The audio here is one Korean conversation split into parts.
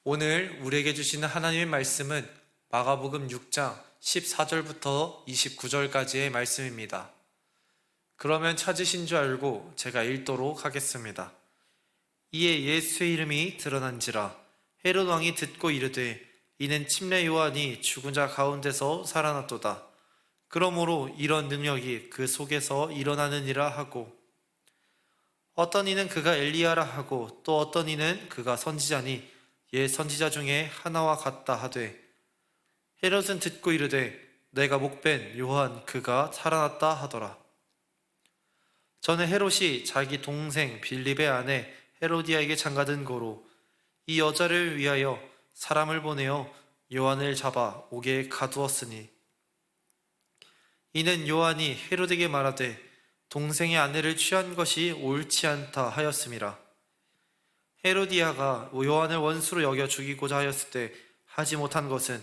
오늘 우리에게 주시는 하나님의 말씀은 마가복음 6장 14절부터 29절까지의 말씀입니다. 그러면 찾으신 줄 알고 제가 읽도록 하겠습니다. 이에 예수의 이름이 드러난지라 헤롯 왕이 듣고 이르되 이는 침례 요한이 죽은 자 가운데서 살아났도다. 그러므로 이런 능력이 그 속에서 일어나느니라 하고, 어떤 이는 그가 엘리야라 하고 또 어떤 이는 그가 선지자니 옛 선지자 중에 하나와 같다 하되, 헤롯은 듣고 이르되 내가 목벤 요한 그가 살아났다 하더라. 전에 헤롯이 자기 동생 빌립의 아내 헤로디아에게 장가든 고로 이 여자를 위하여 사람을 보내어 요한을 잡아 옥에 가두었으니, 이는 요한이 헤롯에게 말하되 동생의 아내를 취한 것이 옳지 않다 하였음이라. 헤로디아가 요한을 원수로 여겨 죽이고자 하였을 때 하지 못한 것은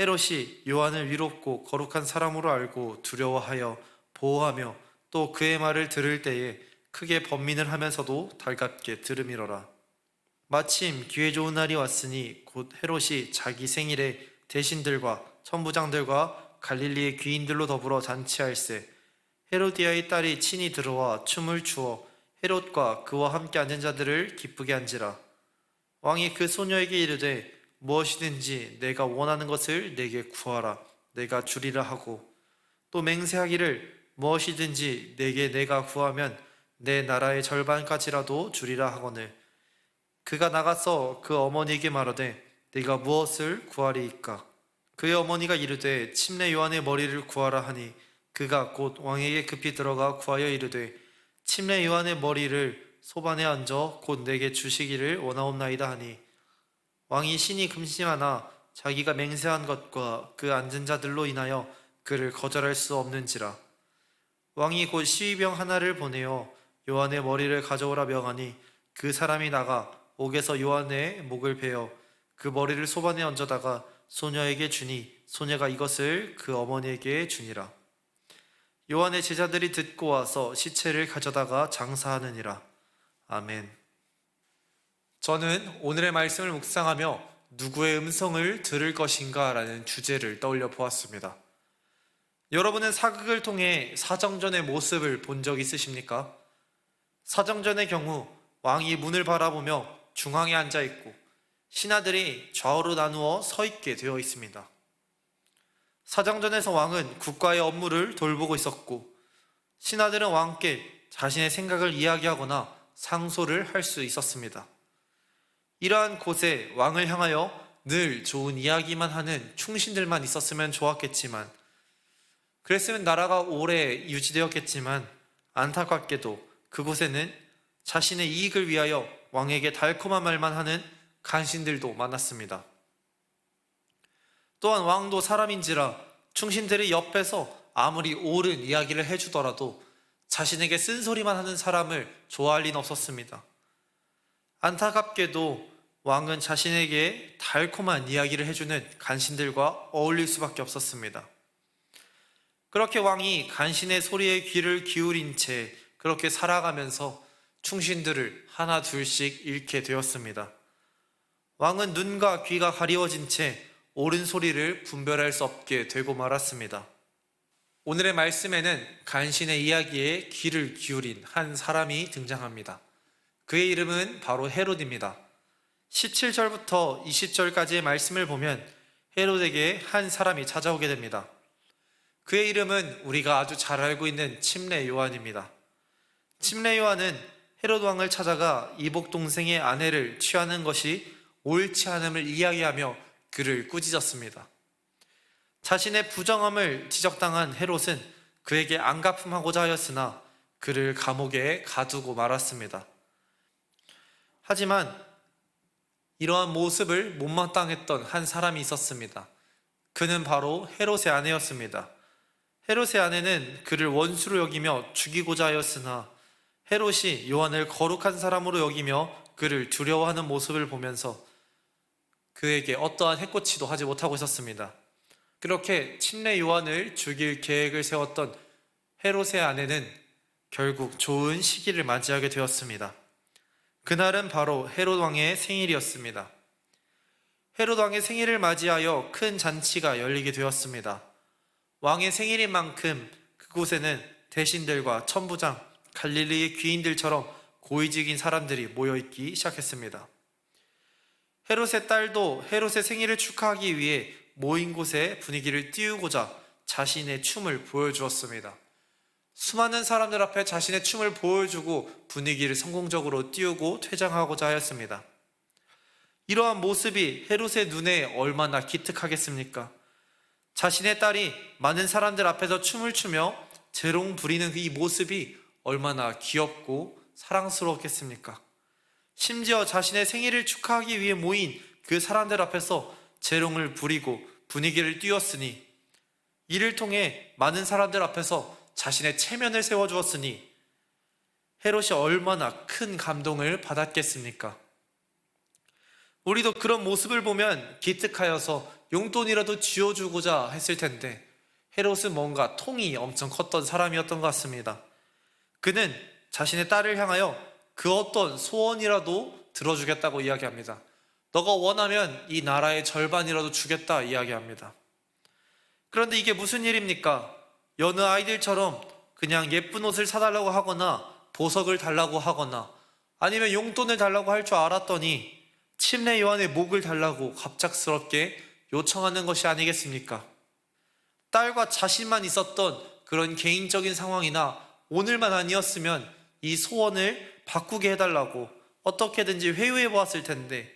헤롯이 요한을 위롭고 거룩한 사람으로 알고 두려워하여 보호하며 또 그의 말을 들을 때에 크게 번민을 하면서도 달갑게 들음이로라. 마침 기회 좋은 날이 왔으니 곧 헤롯이 자기 생일에 대신들과 천부장들과 갈릴리의 귀인들로 더불어 잔치할세, 헤로디아의 딸이 친히 들어와 춤을 추어 헤롯과 그와 함께 앉은 자들을 기쁘게 한지라. 왕이 그 소녀에게 이르되 무엇이든지 내가 원하는 것을 내게 구하라 내가 주리라 하고, 또 맹세하기를 무엇이든지 내가 구하면 내 나라의 절반까지라도 주리라 하거늘, 그가 나가서 그 어머니에게 말하되 네가 무엇을 구하리이까? 그의 어머니가 이르되 침례 요한의 머리를 구하라 하니, 그가 곧 왕에게 급히 들어가 구하여 이르되 침례 요한의 머리를 소반에 얹어 곧 내게 주시기를 원하옵나이다 하니, 왕이 신이 금심하나 자기가 맹세한 것과 그 앉은 자들로 인하여 그를 거절할 수 없는지라. 왕이 곧 시위병 하나를 보내어 요한의 머리를 가져오라 명하니, 그 사람이 나가 옥에서 요한의 목을 베어 그 머리를 소반에 얹어다가 소녀에게 주니 소녀가 이것을 그 어머니에게 주니라. 요한의 제자들이 듣고 와서 시체를 가져다가 장사하느니라. 아멘. 저는 오늘의 말씀을 묵상하며 누구의 음성을 들을 것인가 라는 주제를 떠올려 보았습니다. 여러분은 사극을 통해 사정전의 모습을 본 적 있으십니까? 사정전의 경우 왕이 문을 바라보며 중앙에 앉아 있고 신하들이 좌우로 나누어 서 있게 되어 있습니다. 사정전에서 왕은 국가의 업무를 돌보고 있었고, 신하들은 왕께 자신의 생각을 이야기하거나 상소를 할 수 있었습니다. 이러한 곳에 왕을 향하여 늘 좋은 이야기만 하는 충신들만 있었으면 좋았겠지만, 그랬으면 나라가 오래 유지되었겠지만, 안타깝게도 그곳에는 자신의 이익을 위하여 왕에게 달콤한 말만 하는 간신들도 많았습니다. 또한 왕도 사람인지라 충신들이 옆에서 아무리 옳은 이야기를 해주더라도 자신에게 쓴소리만 하는 사람을 좋아할 리는 없었습니다. 안타깝게도 왕은 자신에게 달콤한 이야기를 해주는 간신들과 어울릴 수밖에 없었습니다. 그렇게 왕이 간신의 소리에 귀를 기울인 채 그렇게 살아가면서 충신들을 하나 둘씩 잃게 되었습니다. 왕은 눈과 귀가 가리워진 채 옳은 소리를 분별할 수 없게 되고 말았습니다. 오늘의 말씀에는 간신의 이야기에 귀를 기울인 한 사람이 등장합니다. 그의 이름은 바로 헤롯입니다. 17절부터 20절까지의 말씀을 보면 헤롯에게 한 사람이 찾아오게 됩니다. 그의 이름은 우리가 아주 잘 알고 있는 침례 요한입니다. 침례 요한은 헤롯 왕을 찾아가 이복 동생의 아내를 취하는 것이 옳지 않음을 이야기하며 그를 꾸짖었습니다. 자신의 부정함을 지적당한 헤롯은 그에게 안갚음하고자 하였으나 그를 감옥에 가두고 말았습니다. 하지만 이러한 모습을 못마땅했던 한 사람이 있었습니다. 그는 바로 헤롯의 아내였습니다. 헤롯의 아내는 그를 원수로 여기며 죽이고자 하였으나 헤롯이 요한을 거룩한 사람으로 여기며 그를 두려워하는 모습을 보면서 그에게 어떠한 해코치도 하지 못하고 있었습니다. 그렇게 침례 요한을 죽일 계획을 세웠던 헤롯의 아내는 결국 좋은 시기를 맞이하게 되었습니다. 그날은 바로 헤롯 왕의 생일이었습니다. 헤롯 왕의 생일을 맞이하여 큰 잔치가 열리게 되었습니다. 왕의 생일인 만큼 그곳에는 대신들과 천부장, 갈릴리의 귀인들처럼 고위직인 사람들이 모여있기 시작했습니다. 헤롯의 딸도 헤롯의 생일을 축하하기 위해 모인 곳의 분위기를 띄우고자 자신의 춤을 보여주었습니다. 수많은 사람들 앞에 자신의 춤을 보여주고 분위기를 성공적으로 띄우고 퇴장하고자 하였습니다. 이러한 모습이 헤롯의 눈에 얼마나 기특하겠습니까? 자신의 딸이 많은 사람들 앞에서 춤을 추며 재롱 부리는 이 모습이 얼마나 귀엽고 사랑스러웠겠습니까? 심지어 자신의 생일을 축하하기 위해 모인 그 사람들 앞에서 재롱을 부리고 분위기를 띄웠으니, 이를 통해 많은 사람들 앞에서 자신의 체면을 세워주었으니 헤롯이 얼마나 큰 감동을 받았겠습니까? 우리도 그런 모습을 보면 기특하여서 용돈이라도 쥐어주고자 했을 텐데, 헤롯은 뭔가 통이 엄청 컸던 사람이었던 것 같습니다. 그는 자신의 딸을 향하여 그 어떤 소원이라도 들어주겠다고 이야기합니다. 너가 원하면 이 나라의 절반이라도 주겠다 이야기합니다. 그런데 이게 무슨 일입니까? 여느 아이들처럼 그냥 예쁜 옷을 사달라고 하거나 보석을 달라고 하거나 아니면 용돈을 달라고 할 줄 알았더니 침례 요한의 목을 달라고 갑작스럽게 요청하는 것이 아니겠습니까? 딸과 자신만 있었던 그런 개인적인 상황이나 오늘만 아니었으면 이 소원을 바꾸게 해달라고 어떻게든지 회유해 보았을 텐데,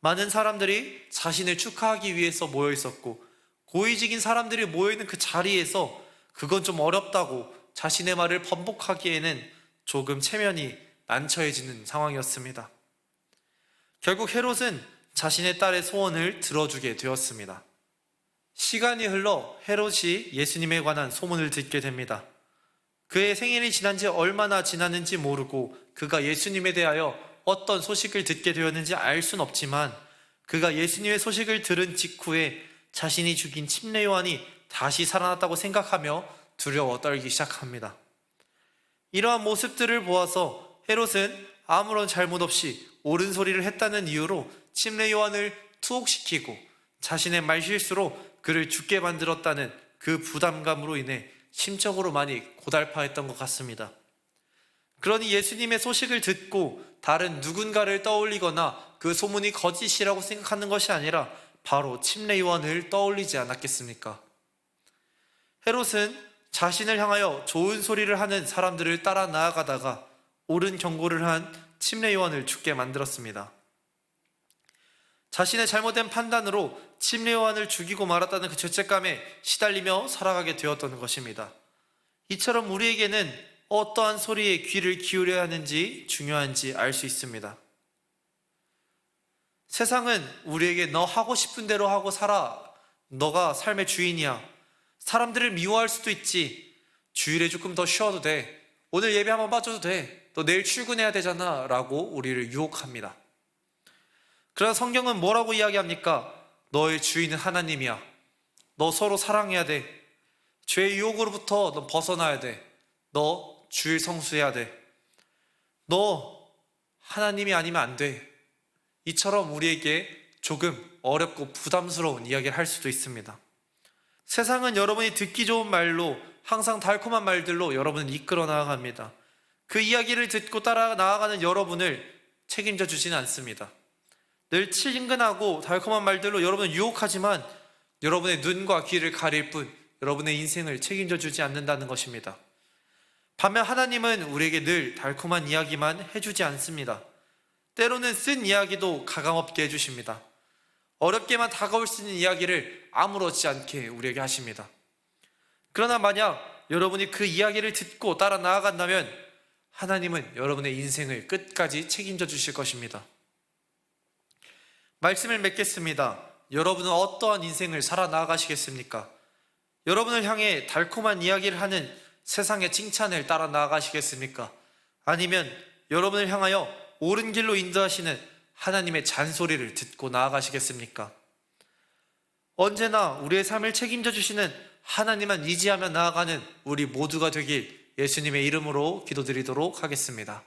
많은 사람들이 자신을 축하하기 위해서 모여 있었고 고위직인 사람들이 모여있는 그 자리에서 그건 좀 어렵다고 자신의 말을 번복하기에는 조금 체면이 난처해지는 상황이었습니다. 결국 헤롯은 자신의 딸의 소원을 들어주게 되었습니다. 시간이 흘러 헤롯이 예수님에 관한 소문을 듣게 됩니다. 그의 생일이 지난 지 얼마나 지났는지 모르고 그가 예수님에 대하여 어떤 소식을 듣게 되었는지 알 순 없지만, 그가 예수님의 소식을 들은 직후에 자신이 죽인 침례 요한이 다시 살아났다고 생각하며 두려워 떨기 시작합니다. 이러한 모습들을 보아서 헤롯은 아무런 잘못 없이 옳은 소리를 했다는 이유로 침례 요한을 투옥시키고 자신의 말실수로 그를 죽게 만들었다는 그 부담감으로 인해 심적으로 많이 고달파했던 것 같습니다. 그러니 예수님의 소식을 듣고 다른 누군가를 떠올리거나 그 소문이 거짓이라고 생각하는 것이 아니라 바로 침례 요한을 떠올리지 않았겠습니까? 헤롯은 자신을 향하여 좋은 소리를 하는 사람들을 따라 나아가다가 옳은 경고를 한 침례 요한을 죽게 만들었습니다. 자신의 잘못된 판단으로 침례 요한을 죽이고 말았다는 그 죄책감에 시달리며 살아가게 되었던 것입니다. 이처럼 우리에게는 어떠한 소리에 귀를 기울여야 하는지 중요한지 알 수 있습니다. 세상은 우리에게 너 하고 싶은 대로 하고 살아, 너가 삶의 주인이야, 사람들을 미워할 수도 있지, 주일에 조금 더 쉬어도 돼, 오늘 예배 한번 빠져도 돼, 너 내일 출근해야 되잖아 라고 우리를 유혹합니다. 그러나 성경은 뭐라고 이야기합니까? 너의 주인은 하나님이야. 너 서로 사랑해야 돼. 죄의 유혹으로부터 너 벗어나야 돼. 너 주일 성수해야 돼. 너 하나님이 아니면 안 돼. 이처럼 우리에게 조금 어렵고 부담스러운 이야기를 할 수도 있습니다. 세상은 여러분이 듣기 좋은 말로, 항상 달콤한 말들로 여러분을 이끌어 나아갑니다. 그 이야기를 듣고 따라 나아가는 여러분을 책임져 주지는 않습니다. 늘 친근하고 달콤한 말들로 여러분을 유혹하지만 여러분의 눈과 귀를 가릴 뿐 여러분의 인생을 책임져 주지 않는다는 것입니다. 반면 하나님은 우리에게 늘 달콤한 이야기만 해주지 않습니다. 때로는 쓴 이야기도 가감없게 해주십니다. 어렵게만 다가올 수 있는 이야기를 아무렇지 않게 우리에게 하십니다. 그러나 만약 여러분이 그 이야기를 듣고 따라 나아간다면 하나님은 여러분의 인생을 끝까지 책임져 주실 것입니다. 말씀을 맺겠습니다. 여러분은 어떠한 인생을 살아 나아가시겠습니까? 여러분을 향해 달콤한 이야기를 하는 세상의 칭찬을 따라 나아가시겠습니까? 아니면 여러분을 향하여 옳은 길로 인도하시는 하나님의 잔소리를 듣고 나아가시겠습니까? 언제나 우리의 삶을 책임져 주시는 하나님만 의지하며 나아가는 우리 모두가 되길 예수님의 이름으로 기도드리도록 하겠습니다.